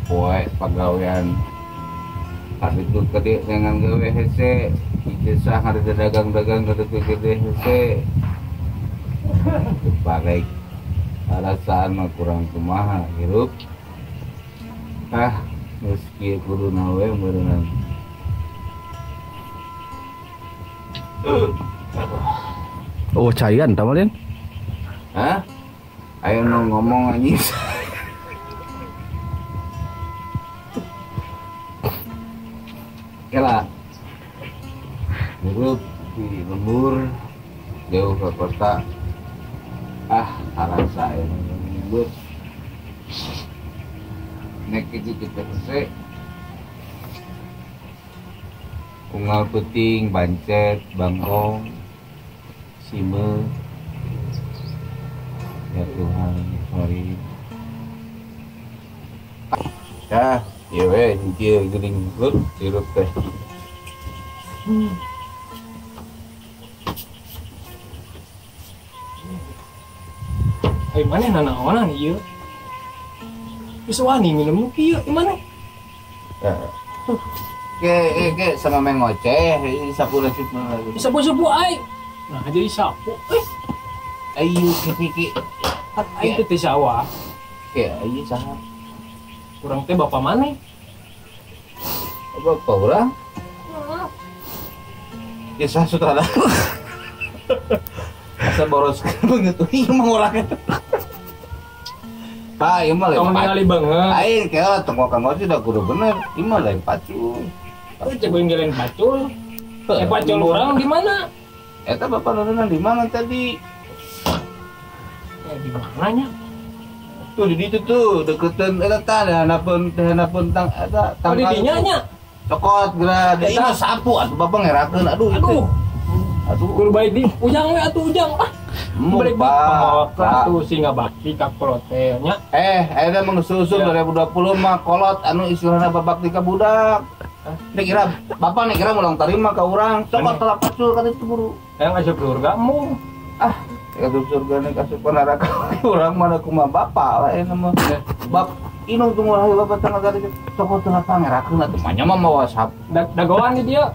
poe pagawean hari itu gede dengan gawe hese ijazah hari dagang-dagang gede hese balik alasan mah kurang kumaha hirup meski kudu nawe meureunna Oh cairan tamalin. Ayo ngomong anjing. Kela hirup di lembur jauh ke kota alam saya nyebut nek itu kita selesai unggal peting bancet bangkong sime ya Tuhan sorry ya weh dia gering good sirup teh mana nana orang iya bisa wani minum iya gimana ke sama mengoceh sapu nasib sapu ay nah jadi sapu ayo kiki ay itu teh sawah ke ayo saha kurang teh bapak mana bapak orang ya sah sutradara asa boros banget tuh iya mah orangnya Pak, iya mah lain kamu ningali banget air kaya tengok udah kudu bener iya mah lain pacul aku cobain jalan pacul pacul orang di mana eta bapak nuruna di mana tadi di mananya tuh di situ tuh deketan eta tah hanapun tang eta tang di dinya nya cokot geura da ieu sapu atuh bapak ngerakeun aduh kudu baik di ujang we atuh ujang balik pak tuh singa bakti ka kolotnya ada mengusul 2020 mah kolot anu istilahna babakti ka budak nek kira bapak nek kira ulang tarima ka urang cokot telah pacul ka ditu buru yang asup surgamu asup surga nek asup neraka urang mana kumaha bapak lain mah bab inung tunggu rahayu bapak tanggal tadi cokot telah pangerakeun atuh mah nya mah mawa sap dagoan di dia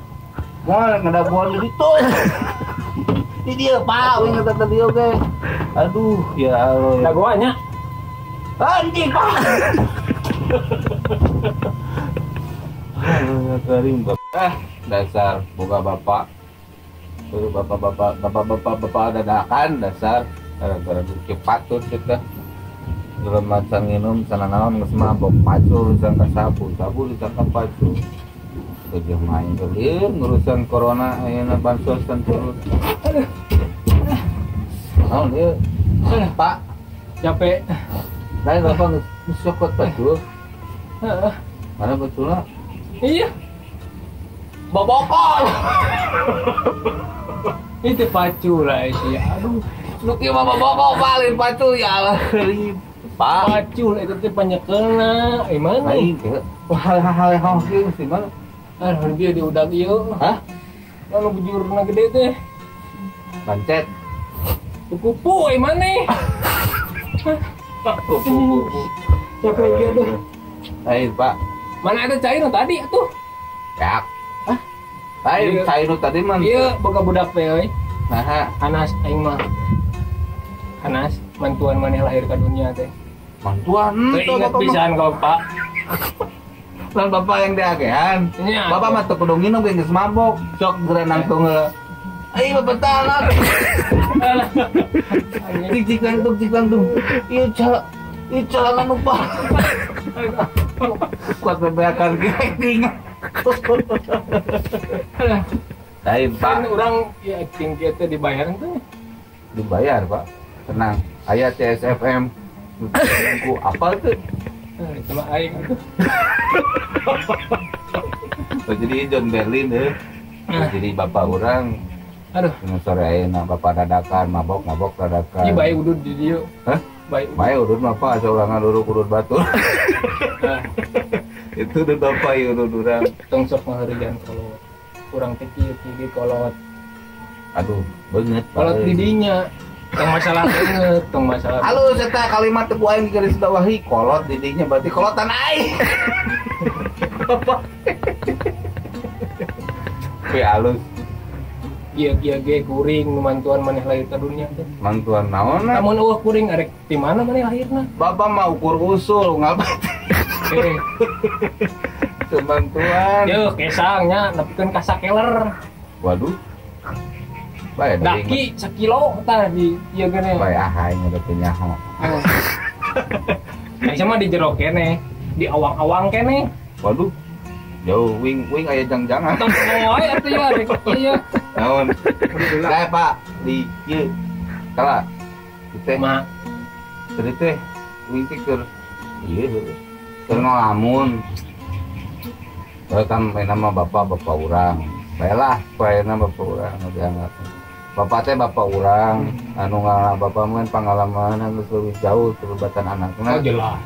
moal ngadagoan di ditu di dia pak wing kata tadi oke aduh ya Allah dagoannya anjing pak Karim dasar boga bapak baru bapak dadakan dasar gara-gara cepatut kita dalam macam minum sana naon geus mabok pacul sangka sabu disangka pacul kerja main kelir ngurusan corona ayeuna bansos kan terus dia pak capek lain bapak ngesokot pacul mana pacul iya bobokol itu pacul lah itu ya aduh lu kira bobokol paling pacul ya Allah pak pacul itu teh panyekelna mana hal-hal kieu mesti mana dia di udag ieu kalau bujurna gede teh bancet kupu mana kupu capek dia tuh lain pak mana ada cair tadi atuh yak lain cair tadi mah iya boga budak teh euy nah Anas aing mah Anas mantuan maneh lahir ke dunia teh mantuan ingat pisan kau pak lan bapak yang diagean ya, bapak mah teu kudu nginum geus mabok sok gerenang tong ai bapak tanah cik lantung ieu calana nu pak kuat bebeakan acting lain pak orang ya acting kita dibayar tuh dibayar pak tenang aya CSFM ku apa tuh cuma aing tuh jadi John Berlin jadi bapak orang aduh sore ayeuna bapak dadakan mabok dadakan ieu bae udud di dieu bae udud mah pak saurangan urut batur itu udah bapak ya udud urang tong sok ngahareuyan kalau kurang teh kieu kolot aduh banget kolot di dinya Tong masalah banget, tong masalah. Halus eta kalimat teu aing garis bawahi kolot didinya berarti kolotan aing. Oke halus. Iya ge kuring mantuan maneh lahir ke dunia teh. Mantuan naon? Lamun eueuh kuring arek di mana maneh lahirna? Bapak mah ukur usul ngabat. Eh, Bantuan. Yeuh kesangnya nepikeun ka sakeler. Waduh. Bae Daki sakilo tah di ieu geuning. bae aing udah penyaho. Nah, sama di jero kene, di awang-awang kene. Waduh. Jauh wing aya jang-jangan. Tong moe atuh ya rek ieu. Naon? Kae Pak di ieu. Kala. Teh Mah tadi teh wing teh keur ieu keur ngalamun. Kan main nama bapak urang. Baiklah, nama bapak urang dianggap. Bapak teh bapak urang, anu bapak mah pengalaman anu lebih jauh terlibatan anakna. oh jelas.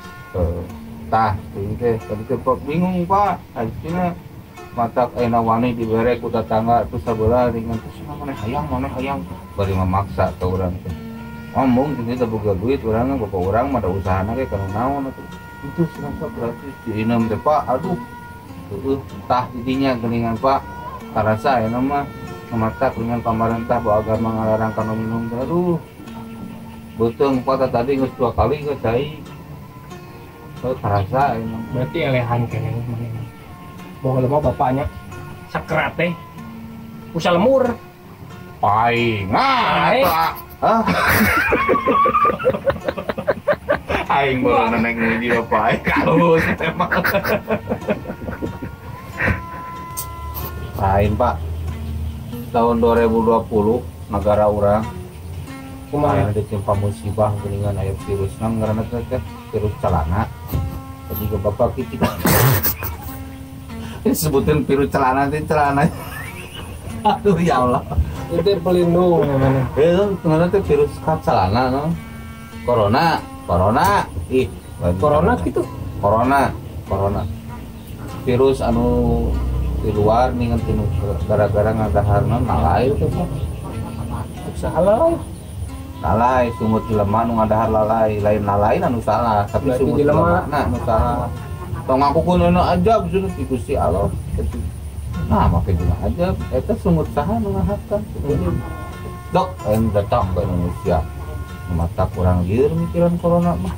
Tah, teh tadi teh Pak bingung Pak, akhirnya mata ayeuna wani dibere ku tetangga terus sabelah dengan terus mana hayang bari memaksa ke urang teh. Ngomong jadi boga duit urang bapak urang mah ada usahana ge kana naon atuh. Itu sinapa berarti diinem teh Pak, aduh. Tah didinya geningan Pak, karasa ayeuna mah mata dengan pemerintah bahwa agama ngalarang kana minum teh. Aduh. Beuteung Pak tadi geus 2 kali geus cai. Karasa ayeuna. Berarti elehan kene maneh. Boga mah bapaknya sakrat teh. Usa lemur. Paing. Paing. Hah? Aing baru nenek nguji bapak aing kalus emang. Lain Pak. Tahun 2020 negara urang Kumaha ditimpa musibah geningan aya virus ngaranna teh virus celana. Jadi ke bapak kitu. Disebutin virus celana teh celana. Aduh ya Allah. itu pelindung namanya. Ngaranna teh virus celana no. Corona. Ih, Corona gitu. Corona. Virus anu di luar ningan tinu gara-gara ngadaharna nalai teh Pak. Salah. Nalai sumut jelema nu ngadahar lalai, lain nalain anu salah, tapi Berarti sumut jelema jelema anu salah. Tong ngakukeun anu ajab cenah ti Gusti Allah. Nah, make jelema ajab eta sumut saha nu ngahatkan. Dok, aing datang ke Indonesia. Mata kurang lieur mikiran corona mah.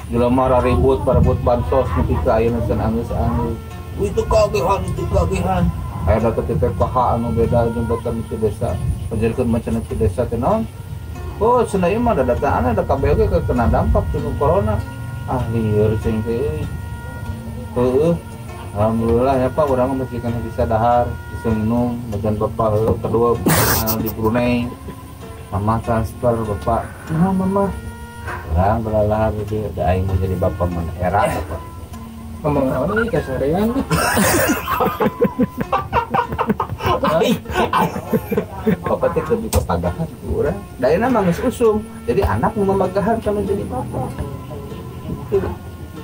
Jelema ribut parebut bansos nepi ka ayeuna can angeus-angeus. Itu kagehan. Aya data TPKH anu beda jeung data di desa. Pajarkeun macana di desa teh naon? Oh, cenah ieu mah ada dataan ada KBG kena dampak anu corona. Ah, lieur cing teh. Alhamdulillah ya Pak, urang masih kana bisa dahar, bisa minum, bagian Bapak kedua di Brunei. Mama transfer Bapak. Nah, Mama. Urang belalah jadi da aing menjadi bapak mana era Bapak. Ngomong apa nih kasarean? Bapak teh keur dipapagahan ku urang. Da ayeuna mah geus usum. Jadi anak nu mamagahan kana jadi bapak.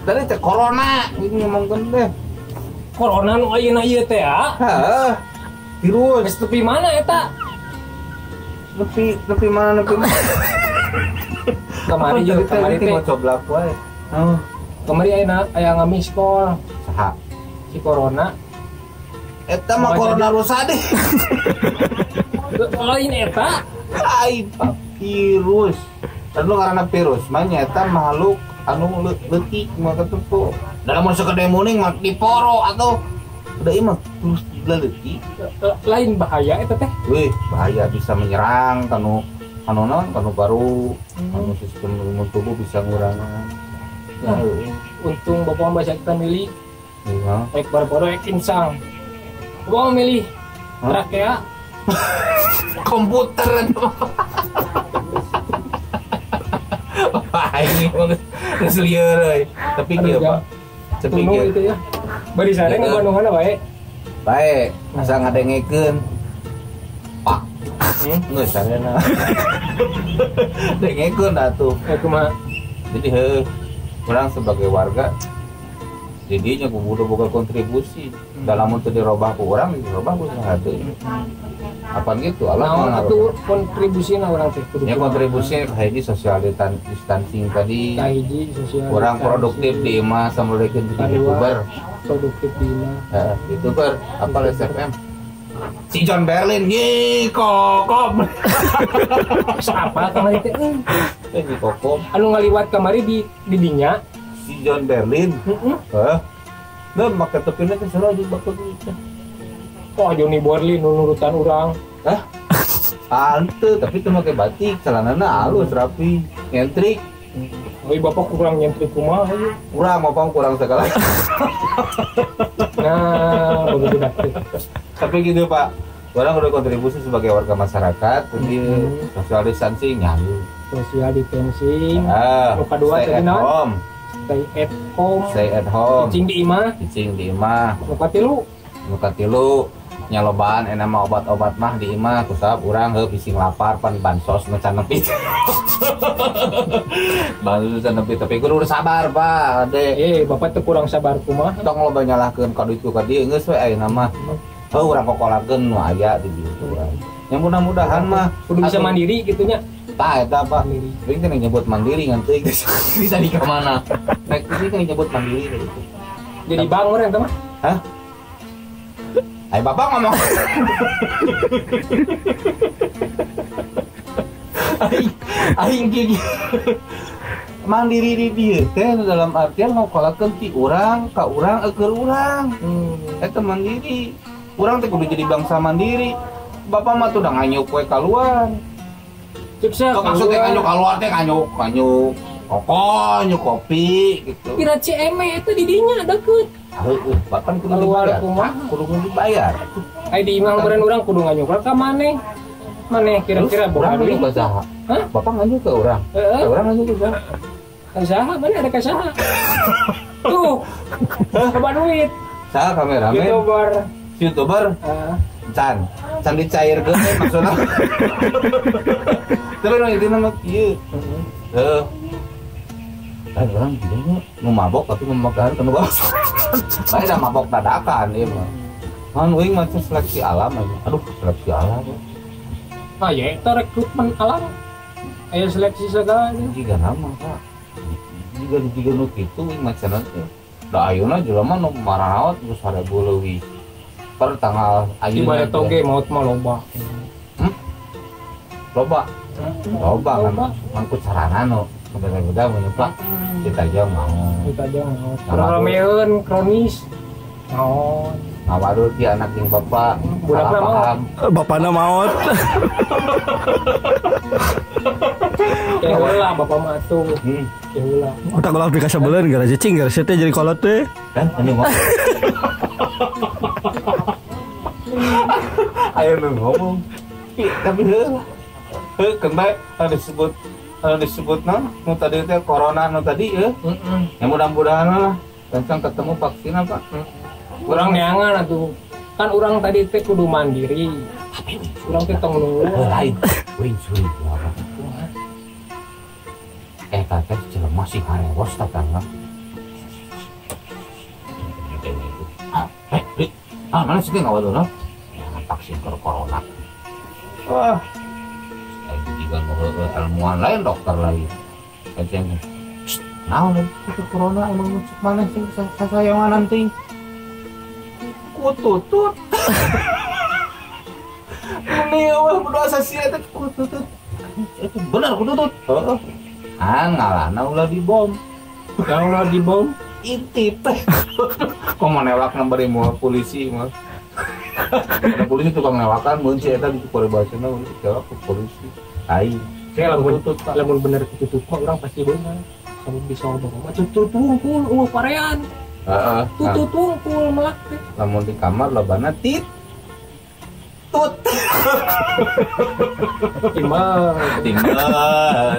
Dari teh corona ini ngomongkeun teh. Corona nu ayeuna ieu teh ya. Hah. Virus Geus tepi mana eta? nepi mana. Kamari jeung kamari teh. Mau coblak wae. Oh, Kamari aya ngamis call saha? si Corona. Eta mah corona rusa deh. Lain eta. Ai virus. Anu karena virus mah nyata makhluk anu leutik mah ketempo. Dalam masa kedai muning mah diporo atau udah imah terus leutik. Lain bahaya eta teh. Wih, bahaya bisa menyerang kanu baru anu sistem imun tubuh bisa ngurangan. Nah, untung Bapak baca kita milih Iya. baik baru insang. Bapak milih trakea Komputer ini geus lieur euy. Tapi kieu Pak. Tapi tunggu kieu. itu ya. Bari sare Iya. ngabandungan bae. Bae, asa ngadengekeun. Pak. Geus sarena. Dengekeun atuh. Kumaha? Jadi heuh, urang sebagai warga didinya kudu boga kontribusi. Dalam untuk dirobah ku urang, dirobah ku saha teh. apa gitu Allah Nah, atuh kontribusina urang teh kudu ya kontribusi hiji social distancing tadi ka hiji sosial. kurang produktif di imah sama leukeun jadi Kadua. youtuber Produktif di imah. youtuber apa SFM si John Berlin ye kokom Siapa kamari teh? si kokom Anu ngaliwat kamari di dinya. si John Berlin Heeh. nah maka tepina teh salah di bakal duitnya Oh, Johnny Borlin nurutan urang. ante tapi itu pakai batik celanana halus rapi nyentrik Oi bapak kurang nyentrik kumaha ieu. kurang apa kurang segala Nah, begitu dah. tapi gitu pak orang udah kontribusi sebagai warga masyarakat jadi social distancing nyalu Social distancing. Nu kadua stay tadi at naon? home Stay at home. cicing Cicing di imah. di imah Nu katilu. muka tilu nyalobaan enak mah obat-obat mah di imah kusab urang heuh bising lapar pan bansos nu can nepi bansos can nepi tapi kudu sabar pak ade Bapak teh kurang sabar kumaha. tong loba nyalahkeun ka ditu ka dieu geus we ayeuna mah heuh urang kokolakeun nu aya di dieu urang yang mudah-mudahan mah Kudu bisa mandiri gitunya. tah eta pak Mandiri. ini kan nyebut mandiri ngan teuing bisa di ka mana nek ini kan nyebut mandiri gitu Jadi bang urang teh mah. hah ayo bapak ngomong aing gigi mandiri di dia teh dalam artian ngokolakeun ti urang ka urang keur urang eta mandiri urang teh kudu jadi bangsa mandiri bapak mah tuh udah nganyuk we keluar Sukses. maksudnya nganyuk keluar teh nganyuk rokok nganyuk kopi gitu Kira CME itu di dinya deket. heuh bahkan kudu Keluar dibayar kumaha? kudu dibayar Ai di imah beureun urang kudu nganyuk ka maneh. Maneh kira-kira urang boga duit. nganyuk ke saha Hah? bapak nganyuk ke urang Heeh. urang nganyuk ke saha Kasaha mana ada kasaha? Tuh. Coba duit. saha kameramen YouTuber. youtuber can dicairkeun maksudna tapi nu intina mah kieu heuh kan urang gini nu mabok tapi memagahan kanu bawa saya dah mabok dadakan ieu mah kan uing mah seleksi alam aja aduh seleksi alam Ah ya itu rekrutmen alam. Aya seleksi segala. jika nama pak jika nu kitu uing mah cenah teh da ayeuna jelema nu maraot geus 1000 leuwih per tanggal Di balik toge maut mah loba. loba kan mangkut sarana nu beda-beda menyeplak kita aja mau Kita aja maut. Rameun kronis. Naon? ngawaru ti anak jeung bapak Budakna salah mau. paham Bapakna maot. Ya heula bapak mah tuh. Ya heula. Otak ulah aplikasi beuleun gara cicing gara teh jadi kolot teh. kan ini mau ayo nu ngomong tapi heuh kena disebut nu tadi teh corona nu tadi ya yang mudah-mudahan lah langsung ketemu vaksin apa Urang neangan atuh. Kan urang tadi teh kudu mandiri. Urang teh tong nunggu. lain wing sulit apa kata jelema sih karewos tatangga mana sih nggak waduh vaksin corona wah juga ilmuwan lain dokter lagi kayaknya nah itu corona emang masuk mana sih saya mana nanti kututut ini awal berdoa sasi itu kututut itu benar kututut ngalana ulah dibom Yang ulah dibom. intip kok mau newak nambari mau polisi mah ada polisi tukang newakan munci eta di Korea bahasana untuk jawab ke polisi ai Saya lamun bener ketutup mah urang pasti bener. Kamu bisa ngomong mah tutup tungkul parean. heeh Tutup tungkul melak teh. lamun di kamar lobana tit tut Timbal.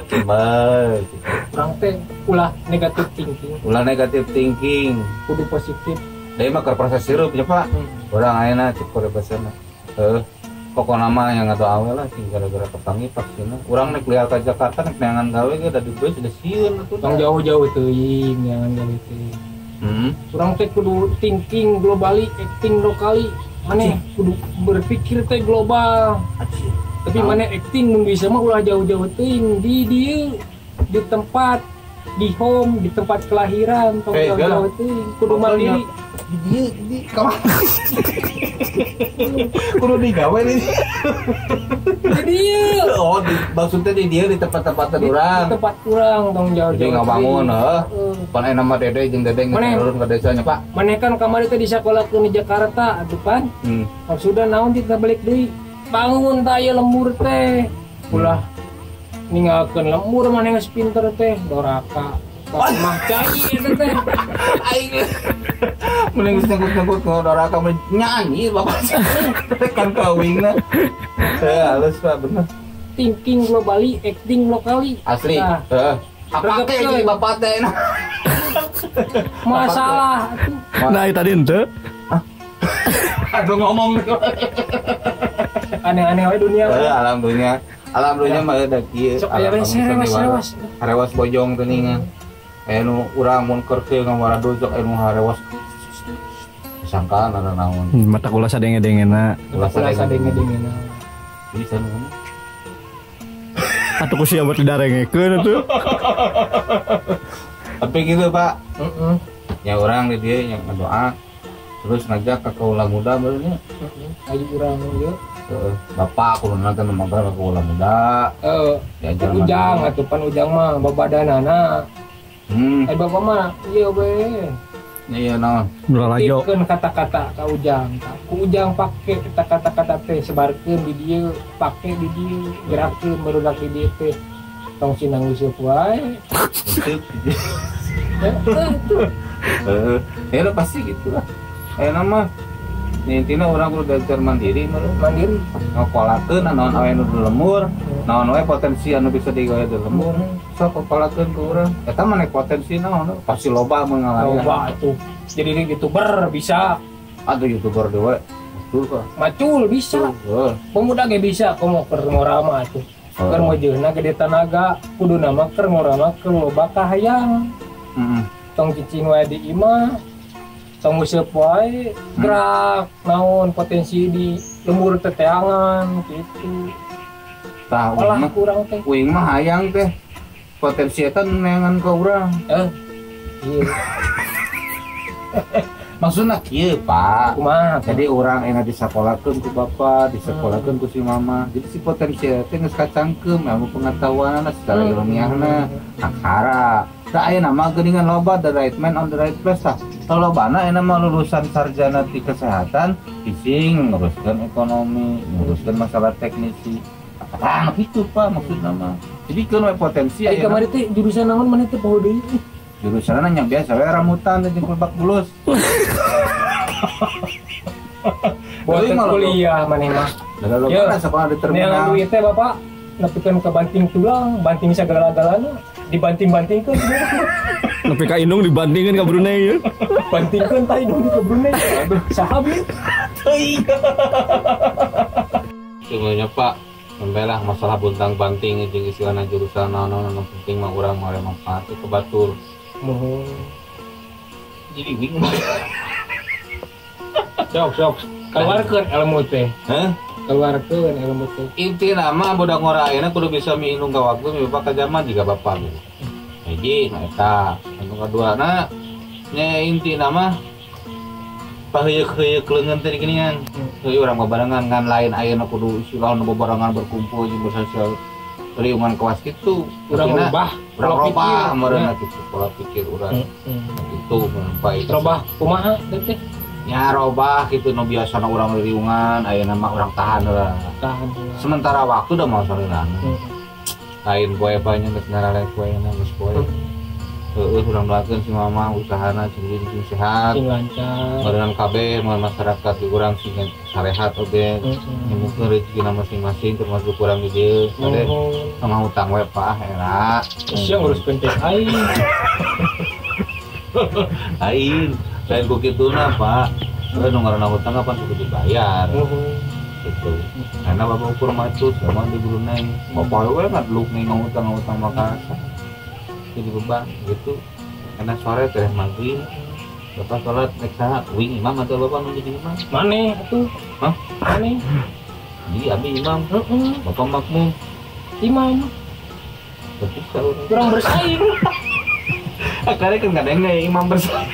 timbal Urang teh ulah negatif thinking, ulah negatif thinking kudu positif. dari mah ke proses sirup ya pak orang ayeuna cek Korea bahasana pokoknya mah yang atau awal lah sih gara-gara kepangi vaksinnya kurang naik lihat ke Jakarta naik neangan gawe ge dari bus sudah sieun atuh Tong jauh-jauh teuing jangan gawe teh. Urang teh kudu thinking globally, acting lokali. Mana kudu berpikir teh global. Tapi mana acting mun bisa mah ulah jauh-jauh teuing di dieu di tempat di home di tempat kelahiran tong jauh-jauh teuing kudu mandiri. Di kamar. Kudu digawe nih. Di dieu. Oh, maksudnya di dia di tempat-tempat urang. Di tempat urang tong jauh-jauh. Jadi ngabangun pan aya nama Dede jeung Dede ngeurun ke desanya, Pak. Maneh kan kamari teh disakolahkeun di Jakarta atuh pan. Maksudna naon kita balik deui. Bangun tah aya lembur teh. Ulah ninggalkeun lembur maneh geus pinter teh doraka. Mah cai eta teh. Aing mending nyangkut-nyangkut ke doraka nyanyi Bapak. Kan kawingna. Halus Pak, bener. Thinking globally, acting lokali. Asli. Heeh. Apa teh jadi Bapak teh? Masalah atuh. Nah, tadi ente. Aduh ngomong. Aneh-aneh wae dunia. Alhamdulillah. Alhamdulillah mah da kieu. Sok aya rewas. Harewas bojong teuningan. Aya nu urang mun keur teu ngamara dojok aya nu harewas. Sangkaan ada naon. Mata kula sadenge-dengena. Ulah sadenge-dengena. Bisa nu. Atuh ku sia buat didarengekeun atuh. Tapi gitu Pak. Ya orang di dia yang doa terus ngajak ke kaula muda barunya. Ayo urang ieu. Bapak kudu nanti nomor ke kaula muda. Diajar ujang atuh pan ujang mah babadanana. Ai bapak mah ieu we. Iya naon. Lalajo. Titkeun kata-kata ka ujang. Ku ujang pake kata-kata teh sebarkeun di dieu, pake di dieu, gerakkeun barudak di dieu teh. Tong sinang useup wae. Ya pasti gitu lah. Kayak nama intinya orang kudu belajar mandiri Mandiri. ngakolakeun naon awe nu lembur, naon wae potensi anu bisa digawe di lembur. Sok ngakolakeun ke urang. Eta mah potensi naon pasti loba mun ngalayan. Loba atuh. Jadi YouTuber bisa. Ada YouTuber dewe. Betul kok. Macul bisa. Pemuda ge bisa komo keur ngorama atuh. Keur mojeuna gede tanaga kudu nama keur ngorama keur loba kahayang. Tong cicing wae di imah. Tong useup wae gerak naon potensi di lembur teteangan gitu. Tah Olah kurang teh. uing mah hayang teh. Potensi eta neangan ka urang. Iya. Maksudna kieu, Pak. Kumaha? Jadi orang enak disakolahkeun ku bapak, disakolahkeun ku si mama. Jadi si potensi teh geus kacangkeum ilmu pengetahuanna secara ilmiahna aksara. Da aya nama geuningan loba the right man on the right place tah. Lolobana aya mah lulusan sarjana di kesehatan, bising nguruskeun ekonomi, nguruskeun masalah teknisi. Tah gitu Pak maksudna mah. Jadi keun we potensi Ai kamari teh jurusan naon maneh teh poho deui? jurusanna yang biasa we rambutan jeung lebak bulus. Buat kuliah maneh mah. Da loba sekolah di terminal. Neangan duit teh Bapak nepikeun ke banting tulang, banting sagala-galana, dibanting-bantingkeun. Nepi ka indung dibandingkeun ka Brunei ya. Bantingkeun tah indung ke Brunei. Aduh, saha bi? Teuing. Sebenarnya Pak, membelah masalah buntang banting jeung istilahna jurusan naon-naon penting mah urang mah manfaat ke batur. Mohon. Jadi bingung. Sok. Keluarkeun ilmu teh. Heh? Keluarkeun ilmu teh. Inti nama budak ngoraeuna kudu bisa minum ka waktu mi bapak ka zaman juga bapak. Hiji na eta, anu kaduana nya inti nama paheuyeuh-heuyeuh leungeun teh geuningan. Heuh urang babarengan ngan lain ayeuna kudu istilahna babarengan berkumpul jeung bersosial lingkungan kelas kitu. Urang rubah meureunna kitu pola pikir urang. Itu baik. Robah kumaha teh? Ya robah gitu nu biasana urang lingkungan ayeuna mah urang tahan heula. Sementara waktu udah mau sareulana. Lain poe banyak geus ngaralek poeuna geus poe. Heueuh urang doakeun si mama usahana sing sehat. Sing lancar. Barengan kabeh masyarakat di urang sing sarehat oge. Nyemukeun rezekina masing-masing termasuk urang di dieu. Kade sama hutang we Pak era. Sia nguruskeun teh aing. Lain ku kituna Pak. Nu ngaranna hutang apa kudu dibayar. Gitu. Karena bapak ukur macus sama di Brunei. Bapak we ngadluk nih ngutang maka jadi beban gitu. Karena sore teh maghrib Bapak sholat naik saha? Wing imam atau bapak nu jadi imam? Maneh atuh. Hah? Maneh Jadi abi imam, heeh bapak makmum. imam Tapi kalau kurang bersaing. akarnya kan kadang nggak imam bersaing.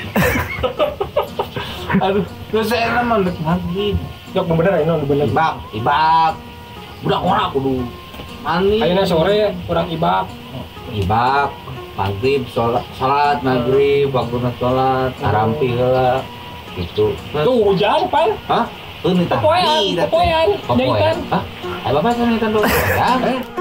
Aduh, terus saya nama lagi. Jok nu bener anu bener. Ibak. Budak orang kudu mani. Ayeuna sore kurang ibak. Ibak, maghrib, salat maghrib, waktu sholat, ngarampi heula. Gitu. Tuh hujan pan. Hah? Tuh nih Kepoean, kepoean, jahitan. Hah? Bapak saya naikan dulu. Ya.